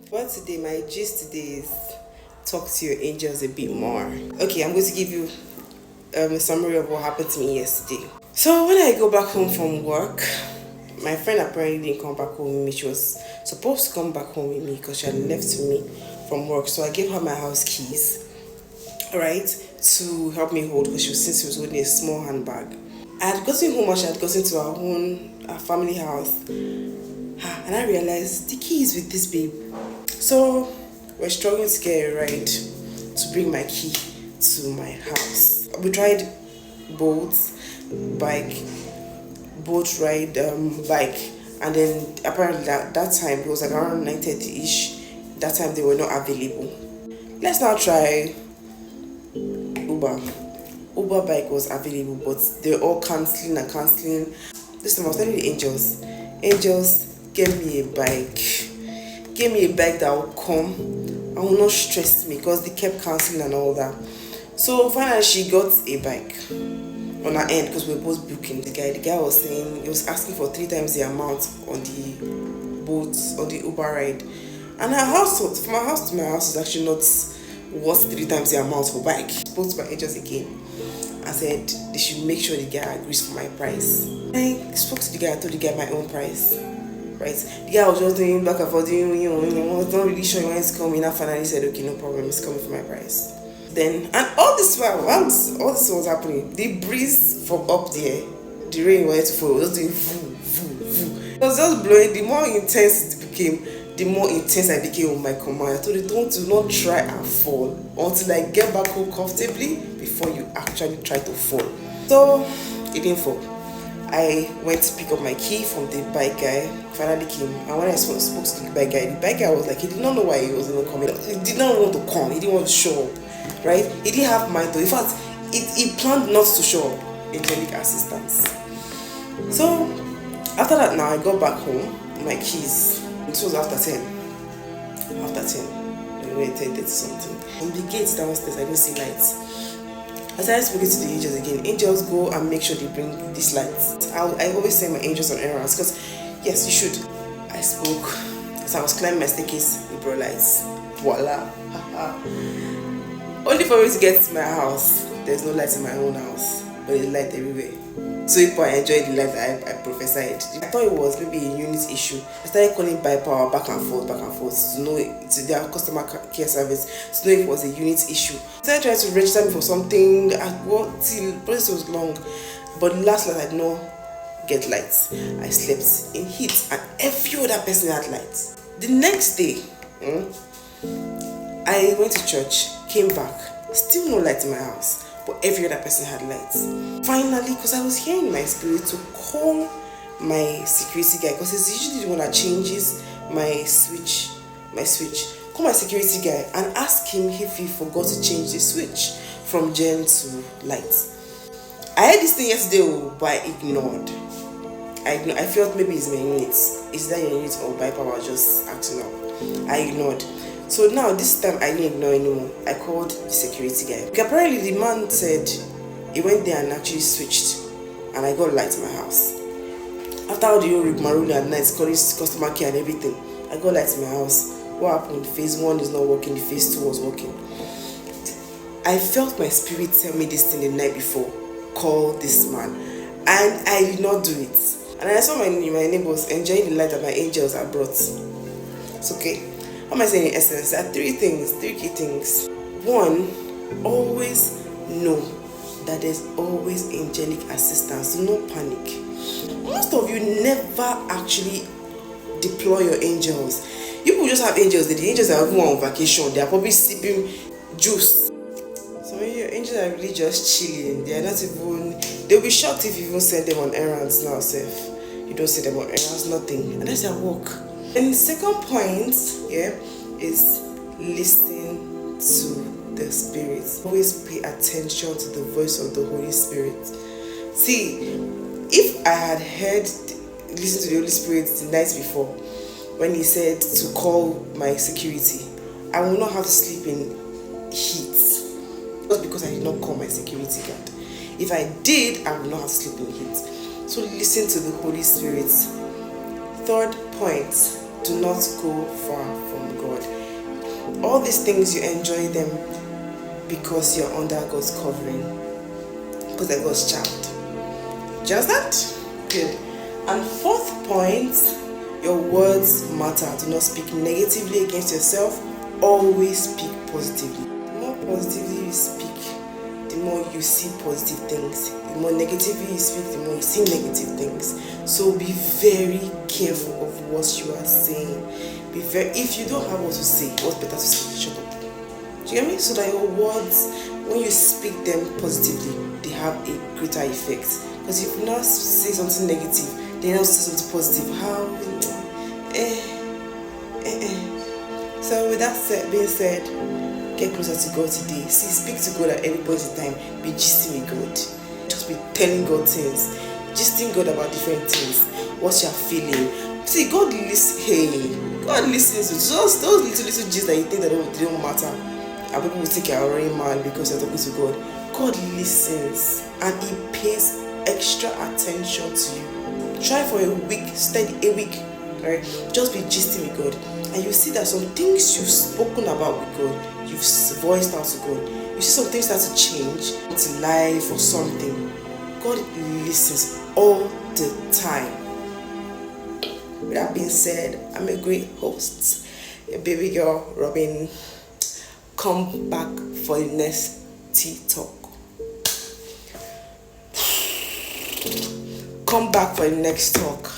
Well, today my gist today is talk to your angels a bit more. Okay, I'm going to give you a summary of what happened to me yesterday. So when I go back home from work, my friend apparently didn't come back home with me. She was supposed to come back home with me because she had left with me from work. So I gave her my house keys, alright, to help me hold because since she was holding a small handbag. I had gotten home and she had gotten to our family house. And I realized the key is with this babe. So we're struggling to get a ride to bring my key to my house. We tried boats, bike, boat ride, bike, and then apparently that time it was like around 9:30ish. That time they were not available. Let's now try Uber. Uber bike was available, but they're all cancelling and cancelling. This time I was telling the angels, give me a bike. Give me a bike that will come and will not stress me because they kept cancelling and all that. So finally she got a bike on her end because we were both booking. The guy was saying he was asking for 3 times the amount on the boat on the Uber ride. And her house, from my house to my house, is actually not worth 3 times the amount for bike. I spoke to my agents again. I said they should make sure the guy agrees for my price. I spoke to the guy, I told the guy my own price. Right? The guy was just doing back and forth, I was not really sure when it's coming. I finally said, okay, no problem, it's coming for my price. Then, and all this while, once all this was happening, the breeze from up there, the rain wanted to fall, it was just doing voo, voo, voo. It was just blowing. The more intense it became, the more intense I became on my command. I told you, do not try and fall until I get back home comfortably before you actually try to fall. So, it didn't fall. I went to pick up my key from the bike guy, finally came, and when I spoke to the bike guy was like, he did not know why he was even coming. He did not want to come, he didn't want to show up, right? He didn't have mind to. In fact, he planned not to show up, angelic assistance. So, after that now, I got back home, my keys, it was after 10, maybe 10:30 something. On the gates downstairs, I didn't see lights. I started speaking to the angels again. Angels, go and make sure they bring these lights. I always send my angels on errands because, yes, you should. I spoke. As I was climbing my staircase, they brought lights. Voila. Only for me to get to my house. There's no light in my own house, but there's light everywhere. So if I enjoyed the light I prophesied. I thought it was maybe a unit issue. I started calling by power back and forth to know to their customer care service to know if it was a unit issue. I started trying to register me for something. Till the process was long, but the last night I did not get lights. I slept in heat, and every other person had lights. The next day, I went to church, came back, still no light in my house. But every other person had lights. Finally, because I was hearing my spirit to call my security guy, because it's usually the one that changes my switch. Call my security guy and ask him if he forgot to change the switch from gen to light. I had this thing yesterday, but I ignored. I felt maybe it's my unit. Is that your unit or by power just acting up? I ignored. So now this time I didn't ignore anymore. I called the security guy. Okay, apparently the man said he went there and actually switched, and I got light in my house. After all the whole rigmarole at night, calling customer care and everything, I got light in my house. What happened? Phase 1 is not working, the phase 2 was working. I felt my spirit tell me this thing the night before. Call this man. And I did not do it. And I saw my neighbors enjoying the light that my angels had brought. It's okay. What am I saying in essence? There are 3 key things. 1, always know that there's always angelic assistance. Do not panic. Most of you never actually deploy your angels. You people just have angels. The angels are even on vacation. They are probably sipping juice. Some of your angels are really just chilling. They are not even. They'll be shocked if you even send them on errands now, Seth. You don't send them on errands, nothing. Unless they work. And the second point, is listen to the Spirit. Always pay attention to the voice of the Holy Spirit. See, if I had listened to the Holy Spirit the night before, when he said to call my security, I will not have to sleep in heat. Just because I did not call my security guard. If I did, I would not have to sleep in heat. So listen to the Holy Spirit. Third point, do not go far from God. All these things, you enjoy them because you're under God's covering, because they're God's child. Just that? Good. And fourth point, your words matter. Do not speak negatively against yourself. Always speak positively. The more positively you speak, the more you see positive things. The more negatively you speak, the more you see negative things. So be very careful of what you are saying. If you don't have what to say, what's better to say? Shut up. Do you get me? So that your words, when you speak them positively, they have a greater effect. Because if you now say something negative, then you now say something positive, how? So with that being said, get closer to God today. See, speak to God at any point in time. Be gisting with God. Just be telling God things. Gisting God about different things. What you're feeling. See, God listens to just those little gists that you think that they don't matter. And people will think you're already mad because you're talking to God. God listens and He pays extra attention to you. Try for a week, steady a week. Right? Just be gisting with God. And you see that some things you've spoken about with God, you've voiced out to God, you see some things start to change to life or something. God listens all the time. With that being said, I'm a great host, your baby girl Robin. Come back for the next tea talk. Come back for the next talk.